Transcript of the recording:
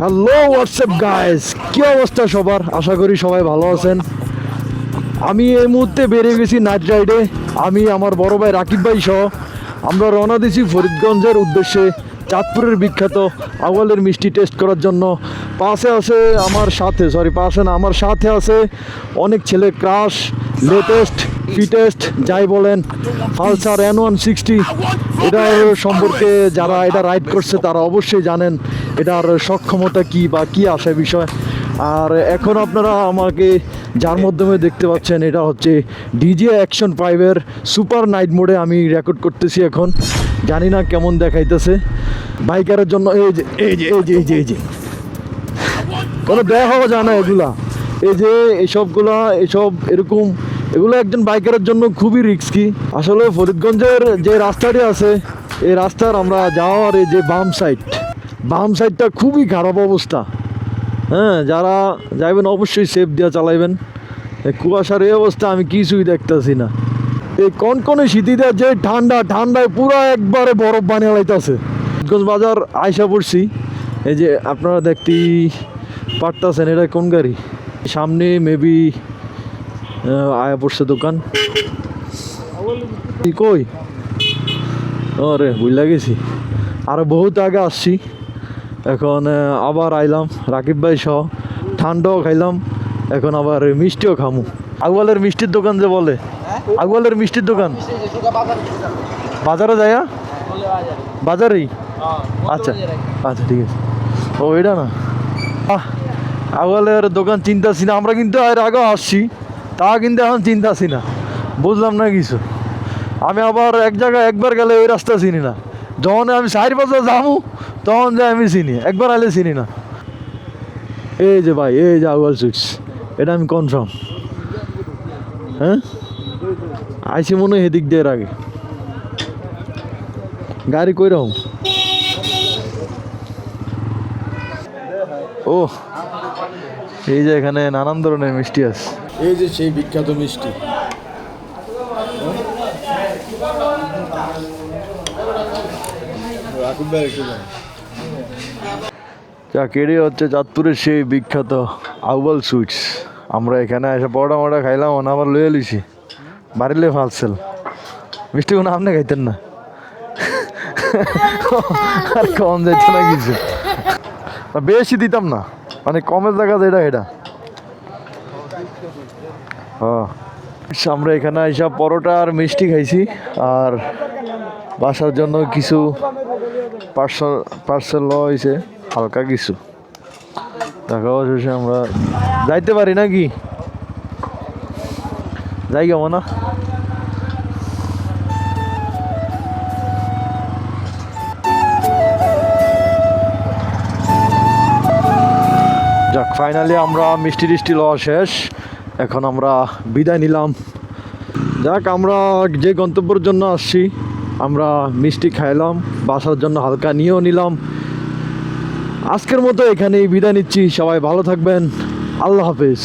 Hello WhatsApp guys, কি অবস্থা সবার? আশা করি সবাই ভালো আছেন। আমি এই মুহূর্তে বেরিয়ে গেছি নাইট রাইডে। আমি আমার বড় ভাই রাকিব ভাই সহ আমরা রওনা দিয়েছি ফরিদগঞ্জের উদ্দেশ্যে, চাঁদপুরের বিখ্যাত আউয়ালের মিষ্টি টেস্ট করার জন্য। পাশে আছে অনেক ছেলে, ক্রাশ, লেটেস্ট, ফিটেস্ট যাই বলেন, পালসার N160। এটার সম্পর্কে যারা এটা রাইড করছে তারা অবশ্যই জানেন এটার সক্ষমতা কী বা কী আসে বিষয়। আর এখন আপনারা আমাকে যার মাধ্যমে দেখতে পাচ্ছেন এটা হচ্ছে ডিজে অ্যাকশন 5-এর সুপার নাইট মোডে আমি রেকর্ড করতেছি এখন। জানি না কেমন দেখাইতেছে বাইকারের জন্য। এই যে কোনো দেখাও যায় না এগুলা, এগুলো একজন বাইকারের জন্য খুবই রিস্কি। আসলে ফরিদগঞ্জের যে রাস্তাটি আছে এই রাস্তার আমরা যাওয়ার এই যে বাম সাইডটা খুবই খারাপ অবস্থা। হ্যাঁ, যারা যাইবেন অবশ্যই সেফ দিয়ে চালাইবেন। কুয়াশার এই অবস্থা, আমি কিছুই দেখতেছি না। এই কনকনে শীতিতে যে ঠান্ডায় পুরো একবারে বরফ বানিয়ে লাইতেছে। ফরিদগঞ্জ বাজার আইসা পড়ছি। এই যে আপনারা দেখতেই পারতেছেন এটা কোন গাড়ি, সামনে মেবি আয়া পড়ছে দোকান। কই ওরে বুঝলা গেছি, আরো বহুত আগে আসছি। এখন আবার আইলাম রাকিব ভাই সহ, ঠান্ডাও খাইলাম, এখন আবার মিষ্টিও খামু। আউয়ালের মিষ্টির দোকান যে বলে, আউয়ালের মিষ্টির দোকান বাজারে যাইয়া বাজারেই। আচ্ছা আচ্ছা ঠিক আছে। ও এটা না আউয়ালের দোকান চিন্তাছি না, আমরা কিন্তু এর আগেও আসছি, তা কিন্তু এখন চিন্তাছি না, বুঝলাম না কিছু। আমি আবার এক জায়গায় একবার গেলে ওই রাস্তা চিনি না, যখন আমি 4 বছর যাবো তখন যে আমি চিনি, একবার আলে চিনি না। এই যে ভাই, এই যে আউয়াল সুইটস, এটা আমি কনফার্ম। হ্যাঁ আইসি মনে হয় এদিক দিয়ে আগে। গাড়ি কই রকম? ও এই যে এখানে নানান ধরনের মিষ্টি আছে। এই যে সেই বিখ্যাত মিষ্টি, যা কেড়ে হচ্ছে চাঁদপুরের সেই বিখ্যাত আউয়াল সুইটস। আমরা এখানে এসে পরোটা খাইলাম, আবার লয়ে লিছি বাড়িলে ফালসেল মিষ্টি। কোনো আপনি খাইতেন না আর কম যাইত না কিছু, বেশি দিতাম না, মানে কমের জায়গা এটা আমরা এখানে এসে পরোটা আর মিষ্টি খাইছি, আর বাসার জন্য কিছু পার্সেল লওয়া হয়েছে, হালকা কিছু। দেখা শেষে আমরা যাইতে পারি নাকি, যাই কেমন না। যাক, ফাইনালি আমরা মিষ্টি টিষ্টি লওয়া শেষ, এখন আমরা বিদায় নিলাম। যাক, আমরা যে গন্তব্যের জন্য আসছি আমরা মিষ্টি খাইলাম, বাসার জন্য হালকা নিয়েও নিলাম। আজকের মতো এখানেই বিদায় নিচ্ছি, সবাই ভালো থাকবেন, আল্লাহ হাফেজ।